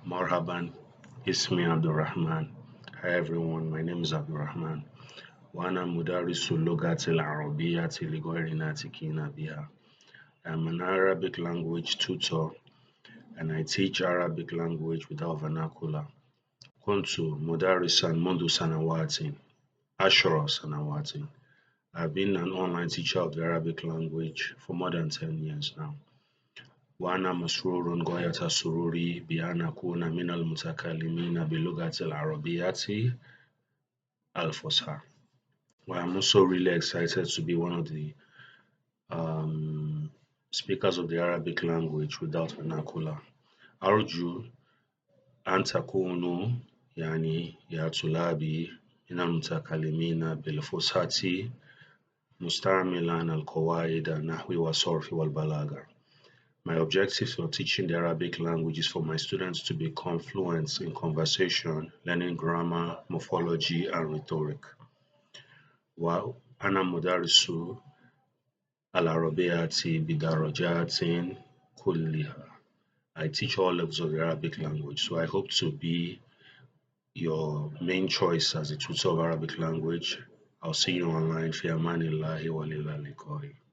Marhaban, Ismi Abdurrahman. Hi everyone, my name is Abdurrahman. وأنا مدرس اللغة العربية لغير ناطقين بها. I'm an Arabic language tutor and I teach Arabic language without vernacular. كنت مدرسا منذ سنوات 10 سنوات. I've been an online teacher of the Arabic language for more than 10 years now. وأنا مسرور غاية سروري بأن أكون من المتكلمين باللغة العربية الفصحى. Well, I'm also really excited to be one of the um, speakers of the Arabic language without vernacular. أرجو أن تكونوا يا طلابي من المتكلمين بالفصحى مستعملا القواعد النحو والصرف والبلاغة. My objective for teaching the Arabic language is for my students to become fluent in conversation, learning grammar, morphology, and rhetoric. وأنا مدرس العربية بدرجات كلها. I teach all levels of the Arabic language, so I hope to be your main choice as a tutor of Arabic language. I'll see you online. في أمان الله وإلى اللقاء.